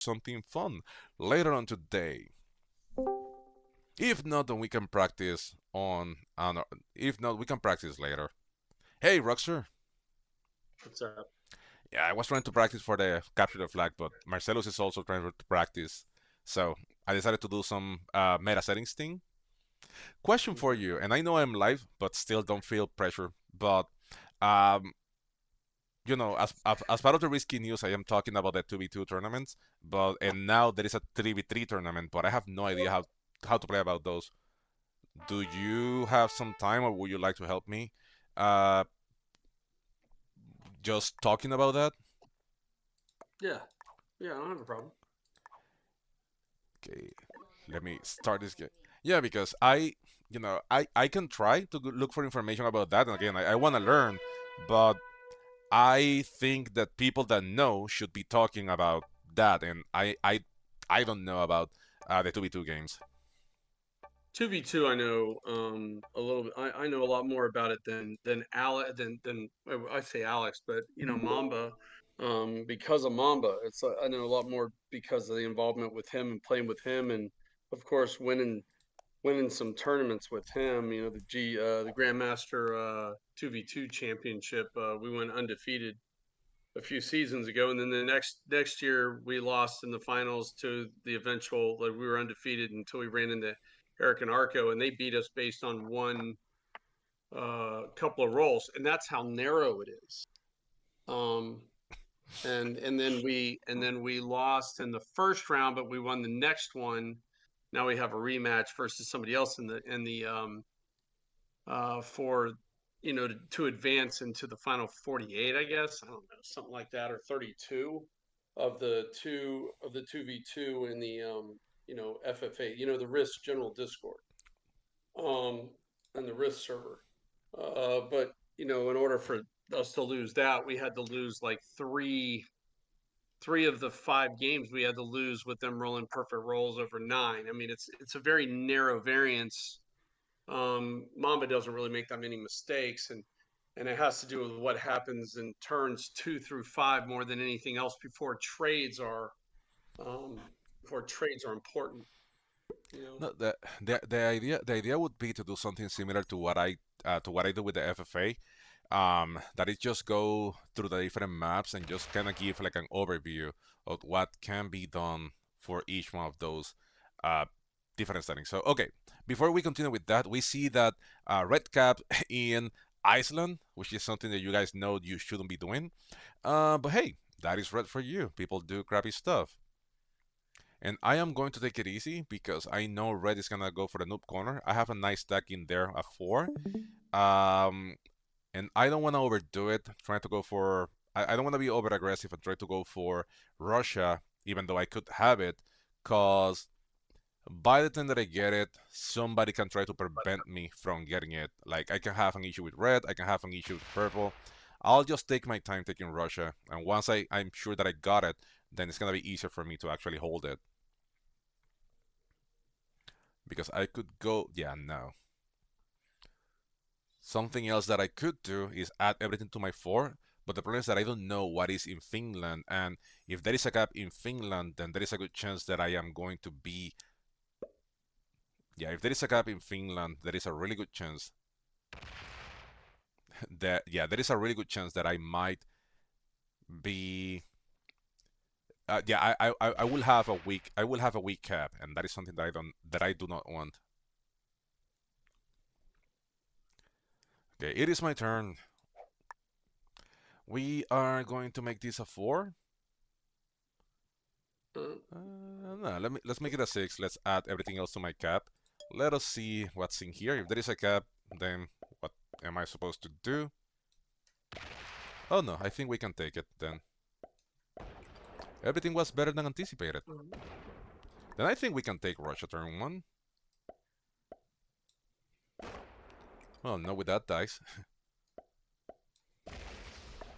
something fun later on today. If not, then we can practice if not, we can practice later. Hey, Ruxer. What's up? Yeah, I was trying to practice for the capture the flag, but Marcellus is also trying to practice. So I decided to do some meta settings thing. Question for Mhm. you, and I know I'm live, but still don't feel pressure. But um, as part of the risky news, I am talking about the 2v2 tournaments, and now there is a 3v3 tournament, but I have no idea how to play about those. Do you have some time, or would you like to help me? Uh, just talking about that. Yeah, yeah, I don't have a problem. Okay, let me start this game. Yeah, because I can try to look for information about that, and again, I want to learn, but I think that people that know should be talking about that, and I don't know about the 2v2 games. 2v2, I know a little bit. I know a lot more about it than Alex than I say Alex, but Mamba. Because of Mamba, I know a lot more because of the involvement with him and playing with him, and of course winning some tournaments with him. The Grandmaster 2v2 championship. We went undefeated a few seasons ago, and then the next year we lost in the finals to the eventual. Like, we were undefeated until we ran into Eric and Arco, and they beat us based on one couple of rolls, and that's how narrow it is. Um, and then we lost in the first round, but we won the next one. Now we have a rematch versus somebody else for to advance into the final 48, I guess. I don't know, something like that, or 32 of the 2v2 in the FFA, the Risk General Discord, um and the Risk server. But in order for us to lose that, we had to lose like three of the 5 games we had to lose with them rolling perfect rolls over 9. I mean, it's a very narrow variance. Mamba doesn't really make that many mistakes, and it has to do with what happens in turns 2 through 5 more than anything else um, before trades are important. You know. No, the idea would be to do something similar to what I do with the FFA. That is just go through the different maps and just kind of give like an overview of what can be done for each one of those uh, different settings. So okay, before we continue with that, we see that red cap in Iceland, which is something that you guys know you shouldn't be doing. But hey, that is red for you. People do crappy stuff. And I am going to take it easy because I know red is gonna go for the noob corner. I have a nice stack in there, a 4. Um, and I don't want to overdo it. Trying to go for, I don't want to be over aggressive and try to go for Russia, even though I could have it, cause by the time that I get it, somebody can try to prevent me from getting it. Like I can have an issue with red, I can have an issue with purple. I'll just take my time taking Russia, and once I'm sure that I got it, then it's gonna be easier for me to actually hold it. Because I could go, yeah, no. Something else that I could do is add everything to my 4, but the problem is that I don't know what is in Finland, and if there is a gap in Finland, then there is a good chance that I am going to be. Yeah, if there is a gap in Finland, there is a really good chance yeah, there is a really good chance that I might be. Yeah, I will have a weak cap, and that is something that I do not want. Okay, it is my turn. We are going to make this a 4. Uh, No, let's make it a 6. Let's add everything else to my cap. Let us see what's in here. If there is a cap, then what am I supposed to do? Oh no, I think we can take it then. Everything was better than anticipated. Then I think we can take Russia turn 1. Well, not with that dice.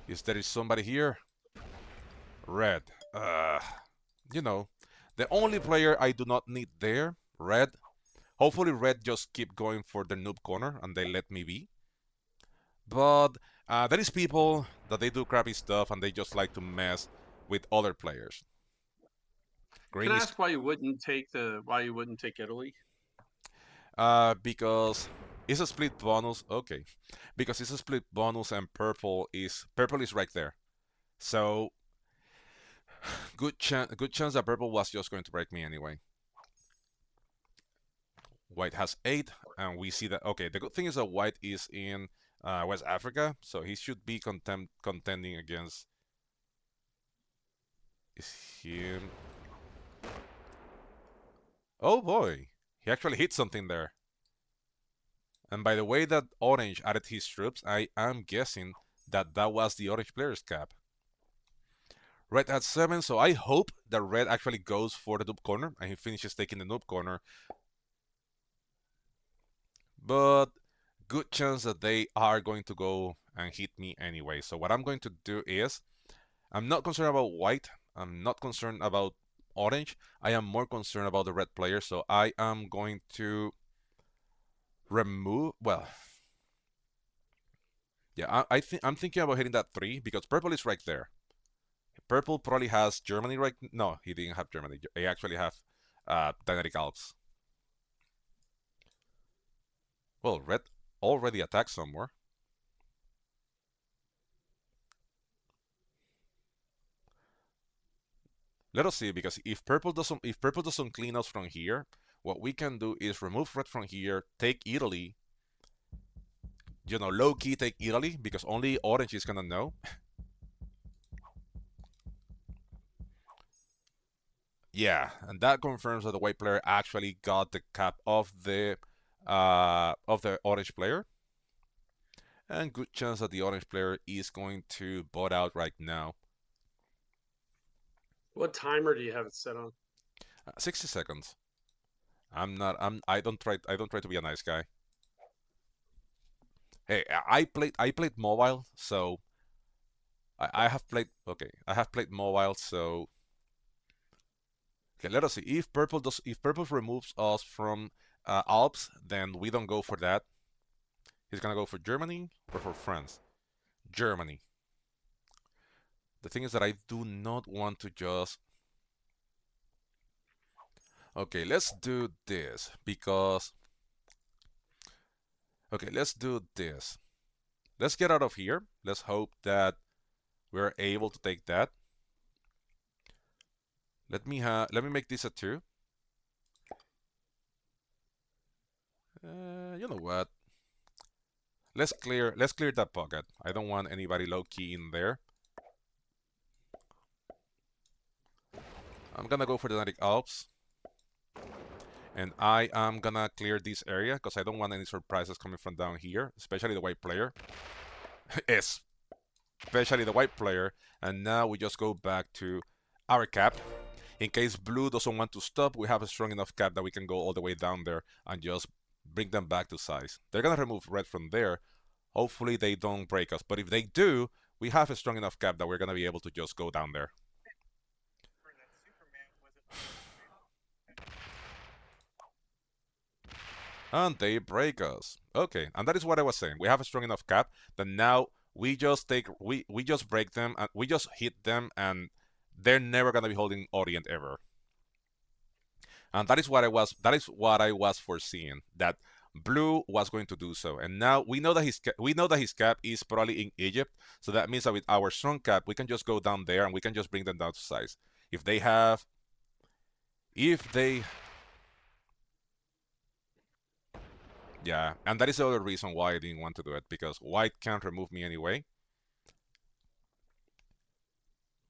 Is there is somebody here? Red. You know, the only player I do not need there, red. Hopefully red just keep going for the noob corner and they let me be. But there is people that they do crappy stuff and they just like to mess with other players. Can Green I is ask why you wouldn't take Italy? because it's a split bonus. Okay, because it's a split bonus, and purple is right there. So good chance that purple was just going to break me anyway. White has 8, and we see that. Okay, the good thing is that white is in West Africa, so he should be contending against is him. Oh boy, he actually hit something there. And by the way that orange added his troops, I am guessing that that was the orange player's cap. Red had 7, so I hope that red actually goes for the noob corner and he finishes taking the noob corner. But good chance that they are going to go and hit me anyway. So what I'm going to do is, I'm not concerned about white. I'm not concerned about orange. I am more concerned about the red player. So I am going to remove. Well, yeah, I'm thinking about hitting that 3 because purple is right there. Purple probably has Germany right. No, he didn't have Germany. He actually have Dynamic Alps. Well, red already attacked somewhere. Let us see, because if purple doesn't clean us from here, what we can do is remove red from here, take Italy, low key take Italy, because only orange is gonna know. Yeah, and that confirms that the white player actually got the cap of the orange player, and good chance that the orange player is going to bot out right now. What timer do you have it set on? 60 seconds. I'm not. I don't try to be a nice guy. Hey, I played mobile, so I have played. Okay, I have played mobile, so okay. Let us see if purple removes us from Alps, then we don't go for that. He's gonna go for Germany or for France. Germany. The thing is that I do not want to just. Okay, let's do this because. Okay, let's do this. Let's get out of here. Let's hope that we're able to take that. Let me make this a 2. You know what? Let's clear that pocket. I don't want anybody low key in there. I'm gonna go for the Atlantic Alps. And I am gonna clear this area because I don't want any surprises coming from down here, especially the white player. Especially the white player. And now we just go back to our cap. In case blue doesn't want to stop, we have a strong enough cap that we can go all the way down there and just bring them back to size. They're gonna remove red from there. Hopefully they don't break us. But if they do, we have a strong enough cap that we're gonna be able to just go down there. And they break us. Okay, and that is what I was saying. We have a strong enough cap that now we just break them and we just hit them, and they're never gonna be holding Orient ever. And that is what I was foreseeing, that blue was going to do so. And now we know that his cap is probably in Egypt, so that means that with our strong cap we can just go down there and we can just bring them down to size. If they Yeah, and that is the other reason why I didn't want to do it, because white can't remove me anyway.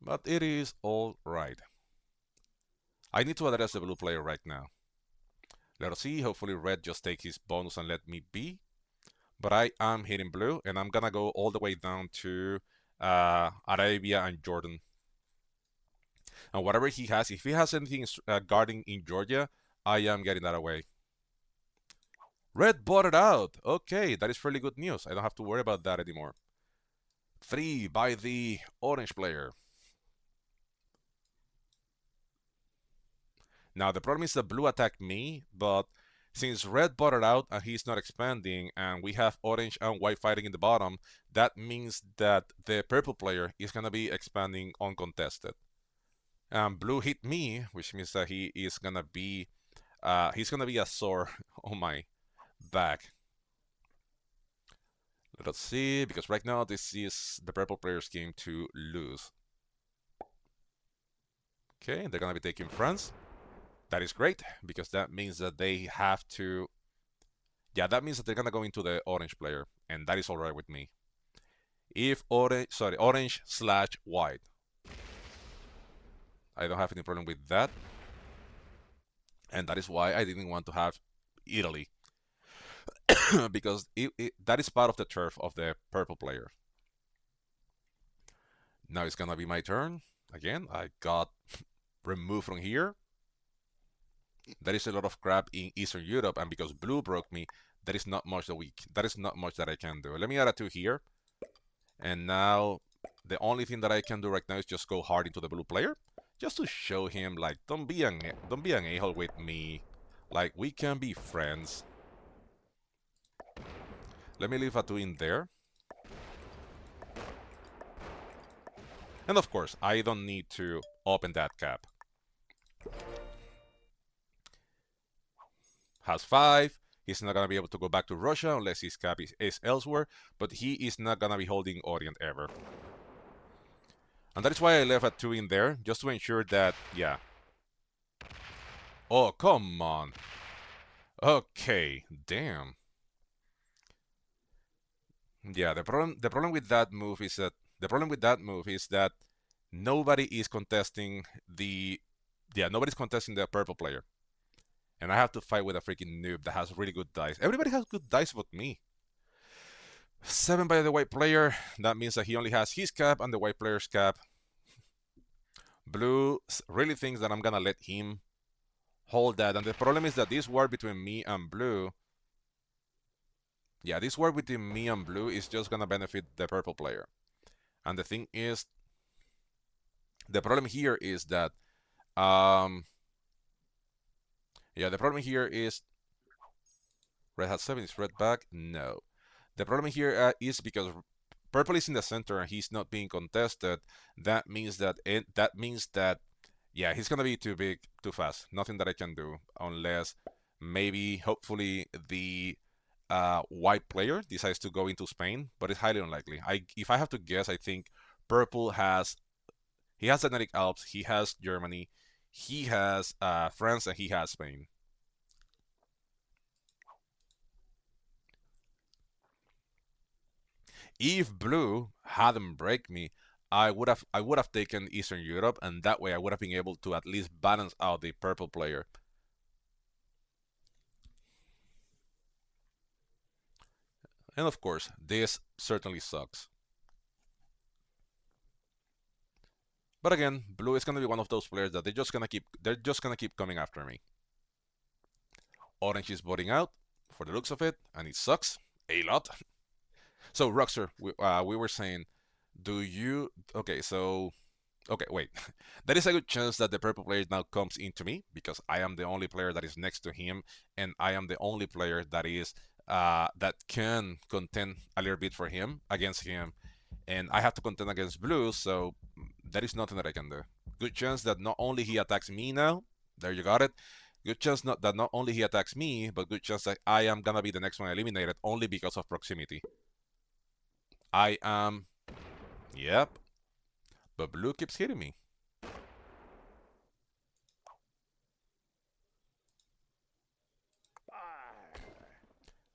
But it is all right. I need to address the blue player right now. Let us see. Hopefully red just take his bonus and let me be. But I am hitting blue, and I'm gonna go all the way down to Arabia and Jordan. And whatever he has, if he has anything guarding in Georgia, I am getting that away. Red bought it out. Okay, that is fairly good news. I don't have to worry about that anymore. 3 by the orange player. Now the problem is that blue attacked me, but since red bought it out and he's not expanding, and we have orange and white fighting in the bottom, that means that the purple player is gonna be expanding uncontested. Blue hit me, which means that he's gonna be a sore on my back. Let's see, because right now this is the purple player's game to lose. Okay, they're gonna be taking France. That is great, because that means that they have to. Yeah, that means that they're gonna go into the orange player, and that is alright with me. If orange/white, I don't have any problem with that, and that is why I didn't want to have Italy, because that is part of the turf of the purple player. Now it's gonna be my turn again. I got removed from here. There is a lot of crap in Eastern Europe, and because blue broke me, there is not much that I can do. Let me add a 2 here, and now the only thing that I can do right now is just go hard into the blue player, just to show him, like, don't be an a-hole with me, like, we can be friends. Let me leave a 2 in there, and of course I don't need to open that cap. Has 5. He's not gonna be able to go back to Russia unless his cap is elsewhere, but he is not gonna be holding Orient ever. And that is why I left a 2 in there, just to ensure that, yeah. Oh, come on. Okay, damn. Yeah, the problem with that move is that nobody is contesting nobody's contesting the purple player. And I have to fight with a freaking noob that has really good dice. Everybody has good dice but me. 7 by the white player. That means that he only has his cap and the white player's cap. Blue really thinks that I'm gonna let him hold that. And the problem is that this war between me and blue. Yeah, this war between me and blue is just gonna benefit the purple player. And the thing is, the problem here is that, the problem here is, red has 7, is red back? No. The problem here is because purple is in the center and he's not being contested. That means that yeah, he's gonna be too big, too fast. Nothing that I can do unless maybe, hopefully, the white player decides to go into Spain, but it's highly unlikely. If I have to guess, I think purple has the Atlantic Alps, he has Germany, he has France, and he has Spain. If blue hadn't break me, I would have taken Eastern Europe, and that way I would have been able to at least balance out the purple player. And of course, this certainly sucks. But again, blue is gonna be one of those players that they're just gonna keep coming after me. Orange is voting out for the looks of it, and it sucks a lot. So Ruxer, we were saying, do you? Okay, wait. There is a good chance that the purple player now comes into me because I am the only player that is next to him, and I am the only player that can contend a little bit for him against him, and I have to contend against blue, so there is nothing that I can do. Good chance that not only he attacks me now. There you got it. Good chance that not only he attacks me, but good chance that I am gonna be the next one eliminated only because of proximity. I am. Yep. But blue keeps hitting me.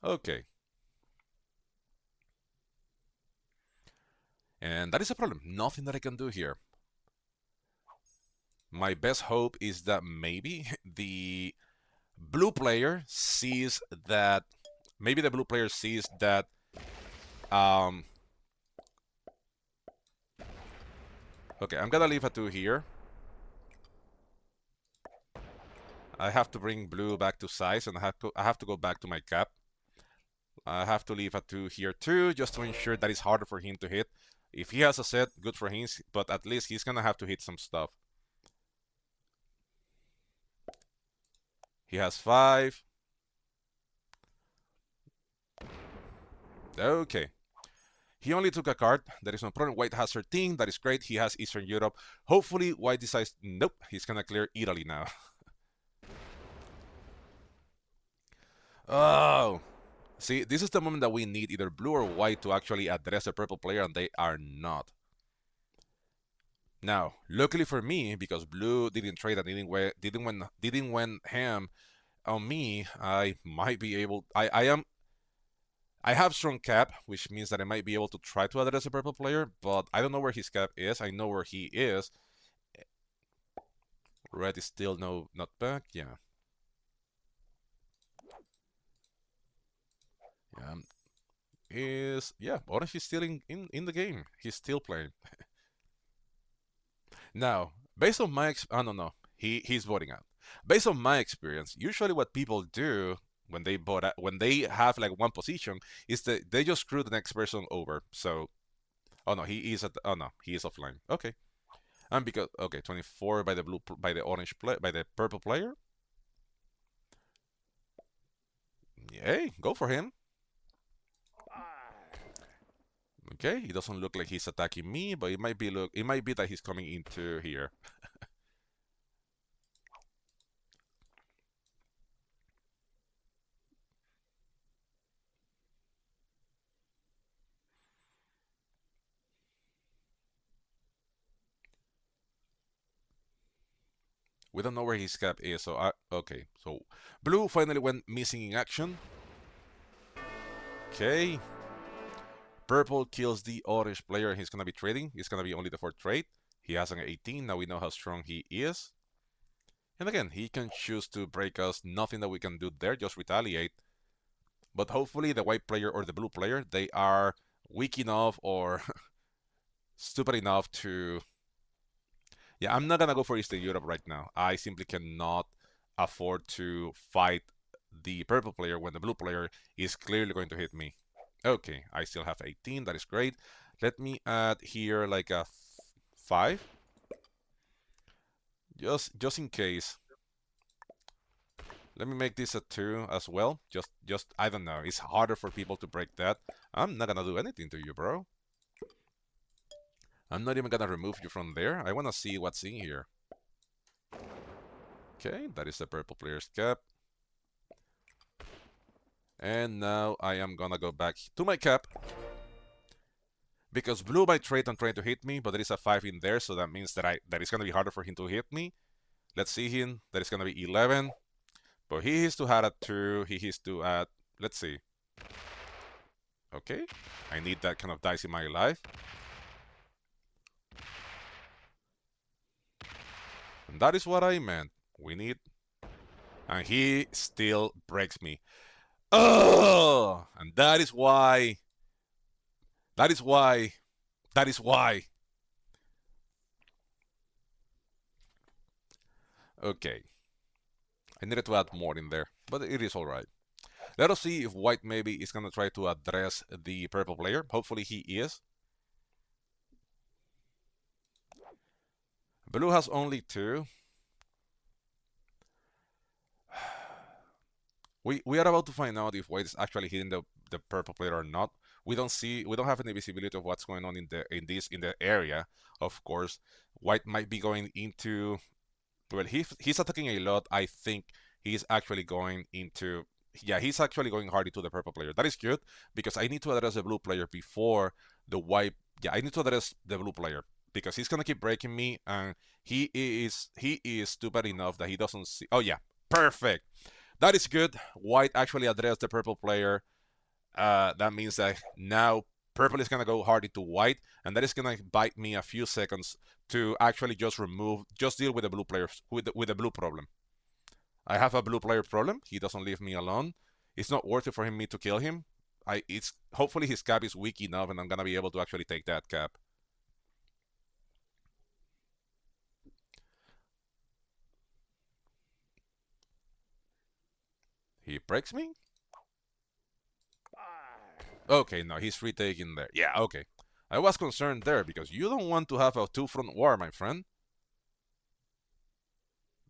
Okay. And that is a problem. Nothing that I can do here. My best hope is that maybe the blue player sees that. Maybe the blue player sees that. Okay, I'm gonna leave a 2 here. I have to bring blue back to size, and I have to go back to my cap. I have to leave a 2 here too, just to ensure that it's harder for him to hit. If he has a set, good for him, but at least he's gonna have to hit some stuff. He has 5. He only took a card. There is no problem. White has 13. That is great. He has Eastern Europe. Hopefully, White decides, nope, he's going to clear Italy now. Oh, see, this is the moment that we need either blue or white to actually address the purple player, and they are not. Now, luckily for me, because blue didn't trade and didn't win ham on me, I might be able. I have strong cap, which means that I might be able to try to address a purple player, but I don't know where his cap is. I know where he is. Red is still not back. Yeah. Orange is still in the game. He's still playing. Now, based on my I don't know. He's voting out. Based on my experience, usually what people do when they when they have like one position is that they just screw the next person over. So, oh no, he is offline. Okay. And because okay, 24 by the by the purple player. Yay, go for him. Okay, it doesn't look like he's attacking me, but it might be that he's coming into here. We don't know where his cap is, so okay. So blue finally went missing in action. Okay. Purple kills the orange player and he's gonna be trading. It's gonna be only the fourth trade. He has an 18. Now we know how strong he is. And again, he can choose to break us. Nothing that we can do there, just retaliate. But hopefully the white player or the blue player, they are weak enough or stupid enough to... Yeah, I'm not gonna go for Eastern Europe right now. I simply cannot afford to fight the purple player when the blue player is clearly going to hit me. Okay, I still have 18. That is great. Let me add here like a 5. Just in case. Let me make this a 2 as well. Just I don't know. It's harder for people to break that. I'm not gonna do anything to you, bro. I'm not even gonna remove you from there. I wanna see what's in here. Okay, that is the purple player's cap. And now I am gonna go back to my cap. Because blue by trade and trying to hit me, but there is a 5 in there, so that means that it's gonna be harder for him to hit me. Let's see him. That is gonna be 11. But he has to have a 2. He has to add. Let's see. Okay. I need that kind of dice in my life. And that is what I meant. We need. And he still breaks me. Oh! And that is why. That is why. That is why. Okay. I needed to add more in there, but it is alright. Let us see if white maybe is going to try to address the purple player. Hopefully he is. Blue has only 2. We are about to find out if white is actually hitting the purple player or not. We don't have any visibility of what's going on in the area. Of course, white might be going into... Well, he's attacking a lot. I think he's actually going into... Yeah, he's actually going hard into the purple player. That is good, because I need to address the blue player before the white... Yeah, I need to address the blue player, because he's gonna keep breaking me, and he is stupid enough that he doesn't see... Oh, yeah, perfect. That is good. White actually addressed the purple player. That means that now purple is gonna go hard into white, and that is gonna bite me a few seconds to actually just deal with the blue players with the blue problem. I have a blue player problem. He doesn't leave me alone. It's not worth it for me to kill him. Hopefully his cap is weak enough, and I'm gonna be able to actually take that cap. He breaks me? Okay, no, he's retaking there. Yeah, okay. I was concerned there, because you don't want to have a 2-front war, my friend.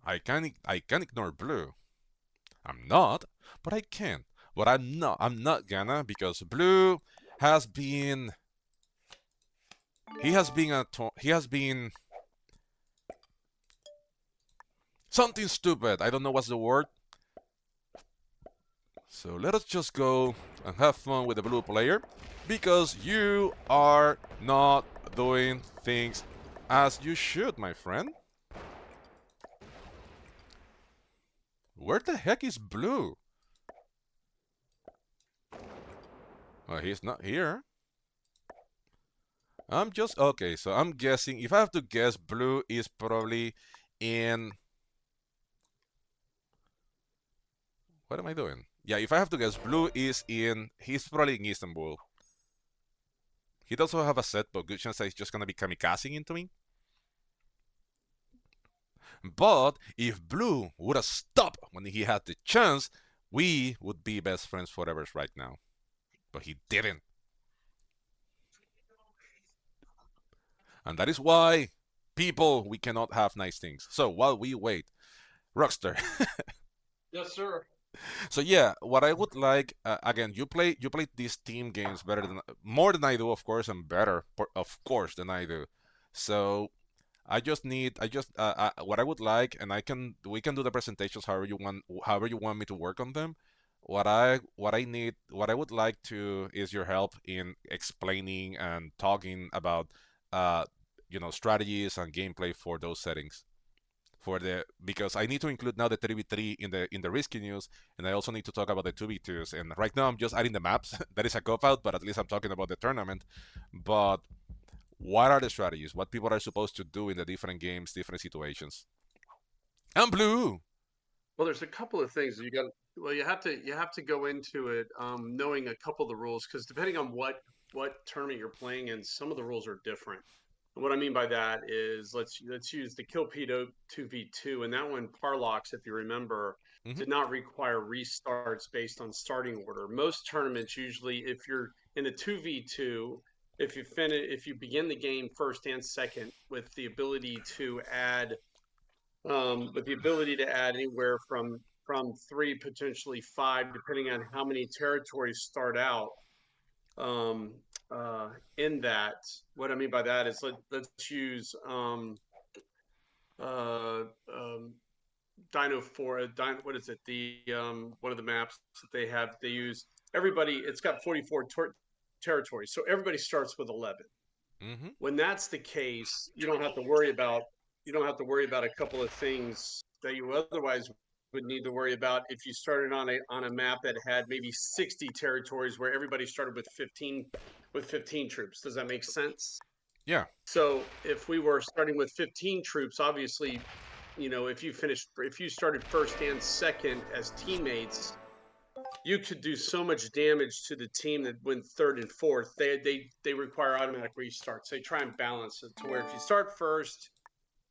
I can ignore blue. I'm not, but I can. But I'm not gonna, because blue has been... he has been something stupid. I don't know what's the word. So let us just go and have fun with the blue player because you are not doing things as you should, my friend. Where the heck is blue? Well, he's not here. I'm just okay, so I'm guessing if I have to guess blue is probably in what am I doing? Yeah, if I have to guess blue is in he's probably in Istanbul. He does also have a set, but good chance that he's just gonna be kamikazing into me. But if blue would have stopped when he had the chance, we would be best friends forever right now. But he didn't. And that is why people we cannot have nice things. So while we wait, Rockstar. Yes, sir. So yeah, what I would like again, you play these team games better than more than I do, of course, and better, of course, than I do. So I just what I would like, and we can do the presentations however you want me to work on them. What I would like to is your help in explaining and talking about uh strategies and gameplay for those settings for the because I need to include now the 3v3 in the risky news, and I also need to talk about the 2v2s. And right now I'm just adding the maps. That is a cop out, but at least I'm talking about the tournament. But what are the strategies? What people are supposed to do in the different games, different situations? I'm blue. Well, there's a couple of things you got. Well, you have to go into it knowing a couple of the rules because depending on what tournament you're playing in, some of the rules are different. And what I mean by that is let's use the Kilpedo 2v2, and that one Parlox, if you remember, Hmm. did not require restarts based on starting order. Most tournaments usually, if you're in a 2v2, if you begin the game first and second with the ability to add anywhere from three, potentially five, depending on how many territories start out. Um, in that, what I mean by that is let's use uh, um, Dino for what is it? The one of the maps that they have. They use everybody. It's got 44 territories, so everybody starts with 11. Hmm. When that's the case, you don't have to worry about a couple of things that you otherwise would need to worry about if you started on a map that had maybe 60 territories where everybody started with 15 troops. Does that make sense? Yeah. So if we were starting with 15 troops, obviously, if you started first and second as teammates, you could do so much damage to the team that went third and fourth. They require automatic restarts. They try and balance it to where if you start first,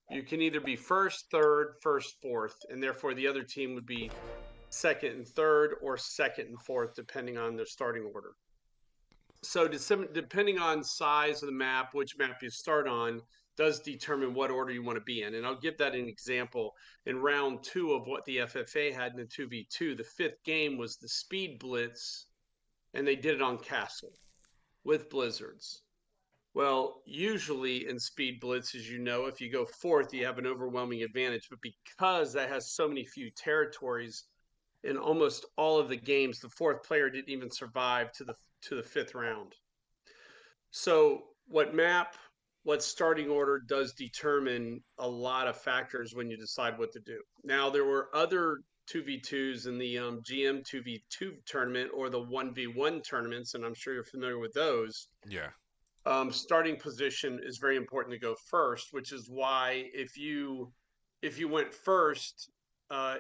you can either be first, third, first, fourth, and therefore the other team would be second and third or second and fourth, depending on their starting order. So depending on size of the map, which map you start on, does determine what order you want to be in. And I'll give that an example. In round two of what the FFA had in the 2v2, the fifth game was the Speed Blitz, and they did it on Castle with blizzards. Well, usually in Speed Blitz, as you know, if you go fourth, you have an overwhelming advantage. But because that has so many few territories in almost all of the games, the fourth player didn't even survive to the fifth round. So what starting order does determine a lot of factors when you decide what to do. Now there were other 2v2s in the GM 2v2 tournament or the 1v1 tournaments, and I'm sure you're familiar with those. Yeah. Starting position is very important to go first, which is why if you went first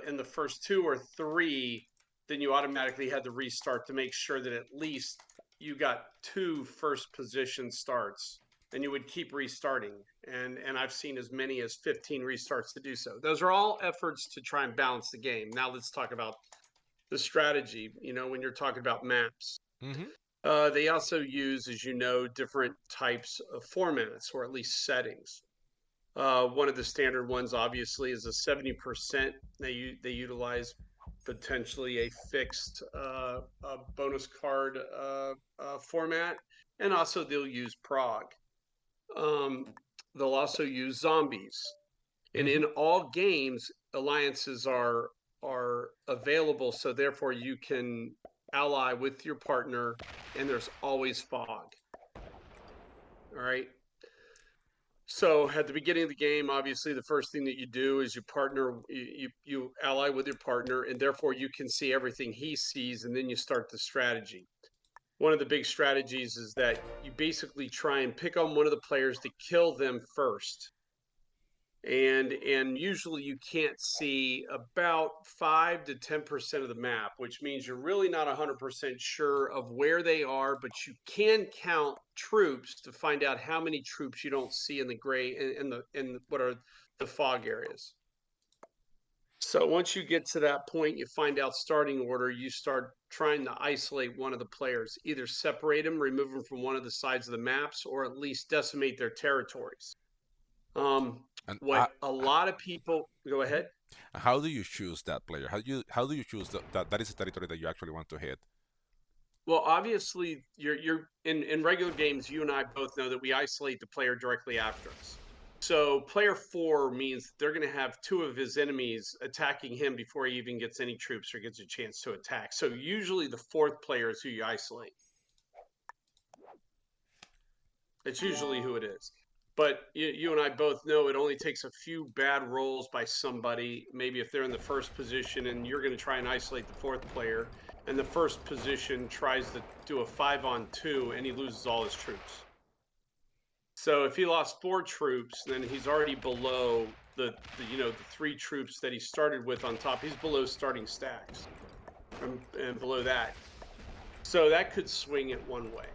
in the first two or three, then you automatically had to restart to make sure that at least you got two first position starts, and you would keep restarting. And I've seen as many as 15 restarts to do so. Those are all efforts to try and balance the game. Now let's talk about the strategy. When you're talking about maps. Hmm. They also use, as you know, different types of formats or at least settings. One of the standard ones, obviously, is a 70%. They utilize potentially a fixed bonus card format, and also they'll use Prague. Um, they'll also use zombies, and Hmm. in all games, alliances are available. So therefore, you can ally with your partner, and there's always fog. All right. So at the beginning of the game, obviously, the first thing that you do is you partner, you ally with your partner, and therefore you can see everything he sees, and then you start the strategy. One of the big strategies is that you basically try and pick on one of the players to kill them first. And usually you can't see about 5 to 10% of the map, which means you're really not 100% sure of where they are, but you can count troops to find out how many troops you don't see in the gray in what are the fog areas. So once you get to that point, you find out starting order, you start trying to isolate one of the players, either separate them, remove them from one of the sides of the maps, or at least decimate their territories. Um, And what a lot of people go mhm. ahead. How do you choose that player? How do you choose that is a territory that you actually want to hit? Well, obviously, you're in regular games. You and I both know that we isolate the player directly after us. So player four means they're going to have two of his enemies attacking him before he even gets any troops or gets a chance to attack. So usually the fourth player is who you isolate. It's usually who it is. But you and I both know it only takes a few bad rolls by somebody, maybe if they're in the first position and you're going to try and isolate the fourth player, and the first position tries to do a 5-on-2 and he loses all his troops. So if he lost 4 troops, then he's already below the 3 troops that he started with on top. He's below starting stacks and below that. So that could swing it one way.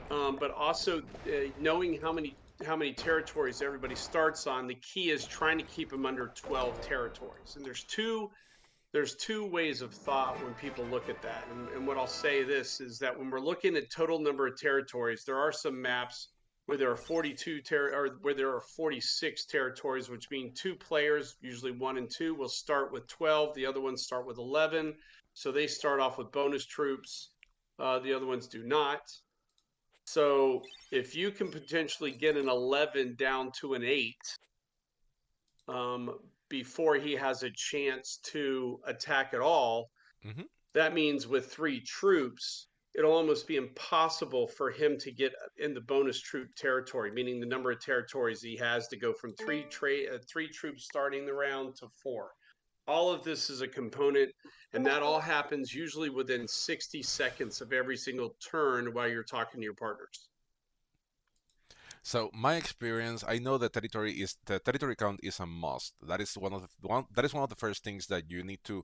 But also knowing how many territories everybody starts on, the key is trying to keep them under 12 territories. And there's two ways of thought when people look at that. And what I'll say this is that when we're looking at total number of territories, there are some maps where there are 46 territories, which mean 2 players, usually 1 and 2, will start with 12. The other ones start with 11. So they start off with bonus troops. The other ones do not. So if you can potentially get an 11 down to an 8 um, before he has a chance to attack at all, Hmm. that means with 3 troops, it'll almost be impossible for him to get in the bonus troop territory, meaning the number of territories he has to go from 3 troops starting the round to 4. All of this is a component, and that all happens usually within 60 seconds of every single turn while you're talking to your partners. So my experience, I know the territory count is a must. That is one of the first things that you need to